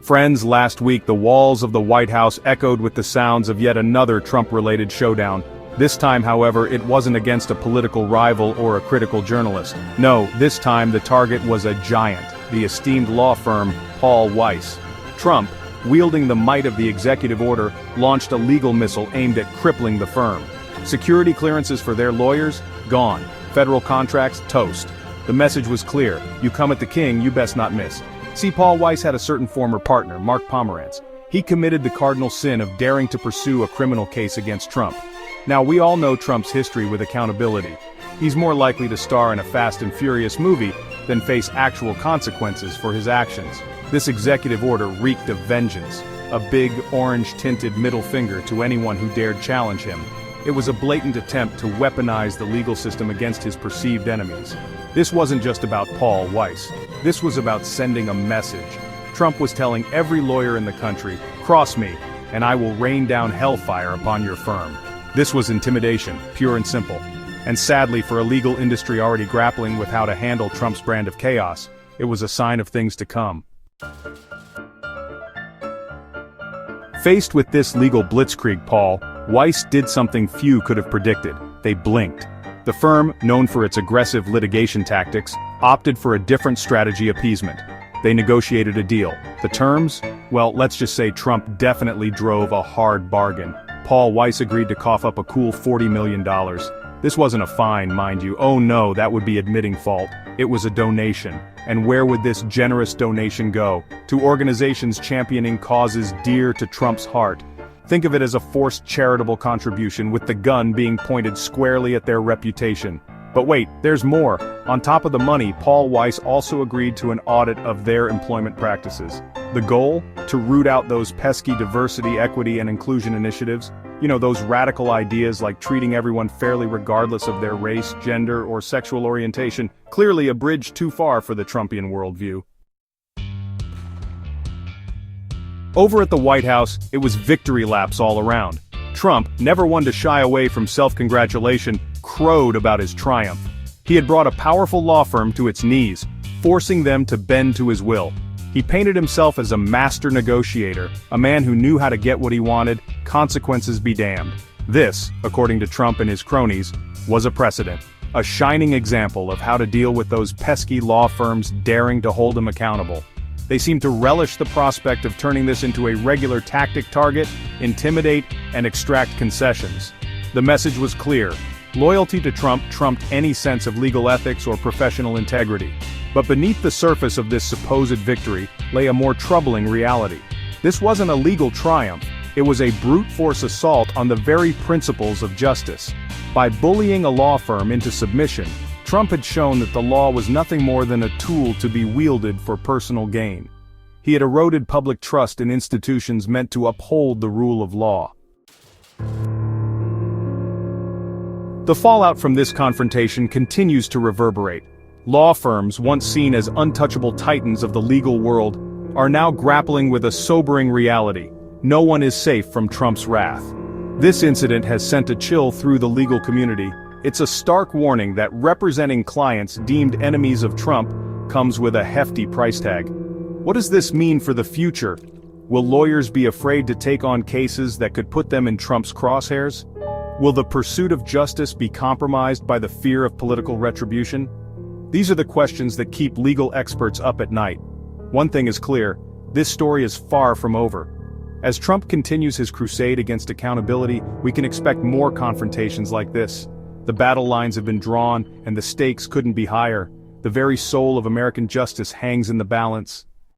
Friends, last week the walls of the White House echoed with the sounds of yet another Trump-related showdown. This time, however, it wasn't against a political rival or a critical journalist. No, this time the target was a giant, the esteemed law firm Paul Weiss. Trump, wielding the might of the executive order, launched a legal missile aimed at crippling the firm. Security clearances for their lawyers? Gone. Federal contracts? Toast. The message was clear: you come at the king, you best not miss. See, Paul Weiss had a certain former partner, Mark Pomerantz. He committed the cardinal sin of daring to pursue a criminal case against Trump. Now, we all know Trump's history with accountability. He's more likely to star in a Fast and Furious movie than face actual consequences for his actions. This executive order reeked of vengeance, a big, orange-tinted middle finger to anyone who dared challenge him. It was a blatant attempt to weaponize the legal system against his perceived enemies. This wasn't just about Paul Weiss. This was about sending a message. Trump was telling every lawyer in the country, cross me, and I will rain down hellfire upon your firm. This was intimidation, pure and simple. And sadly, for a legal industry already grappling with how to handle Trump's brand of chaos, it was a sign of things to come. Faced with this legal blitzkrieg, Paul Weiss did something few could have predicted. They blinked. The firm, known for its aggressive litigation tactics, opted for a different strategy: appeasement. They negotiated a deal. The terms? Well, let's just say Trump definitely drove a hard bargain. Paul Weiss agreed to cough up a cool $40 million. This wasn't a fine, mind you. Oh no, that would be admitting fault. It was a donation. And where would this generous donation go? To organizations championing causes dear to Trump's heart. Think of it as a forced charitable contribution, with the gun being pointed squarely at their reputation. But wait, there's more. On top of the money, Paul Weiss also agreed to an audit of their employment practices. The goal? To root out those pesky diversity, equity, and inclusion initiatives. You know, those radical ideas like treating everyone fairly regardless of their race, gender, or sexual orientation. Clearly a bridge too far for the Trumpian worldview. Over at the White House, it was victory laps all around. Trump, never one to shy away from self-congratulation, crowed about his triumph. He had brought a powerful law firm to its knees, forcing them to bend to his will. He painted himself as a master negotiator, a man who knew how to get what he wanted, consequences be damned. This, according to Trump and his cronies, was a precedent, a shining example of how to deal with those pesky law firms daring to hold him accountable. They seemed to relish the prospect of turning this into a regular tactic: target, intimidate, and extract concessions. The message was clear. Loyalty to Trump trumped any sense of legal ethics or professional integrity. But beneath the surface of this supposed victory lay a more troubling reality. This wasn't a legal triumph. It was a brute force assault on the very principles of justice. By bullying a law firm into submission, Trump had shown that the law was nothing more than a tool to be wielded for personal gain. He had eroded public trust in institutions meant to uphold the rule of law. The fallout from this confrontation continues to reverberate. Law firms, once seen as untouchable titans of the legal world, are now grappling with a sobering reality. No one is safe from Trump's wrath. This incident has sent a chill through the legal community. It's a stark warning that representing clients deemed enemies of Trump comes with a hefty price tag. What does this mean for the future? Will lawyers be afraid to take on cases that could put them in Trump's crosshairs? Will the pursuit of justice be compromised by the fear of political retribution? These are the questions that keep legal experts up at night. One thing is clear: this story is far from over. As Trump continues his crusade against accountability, we can expect more confrontations like this. The battle lines have been drawn, and the stakes couldn't be higher. The very soul of American justice hangs in the balance.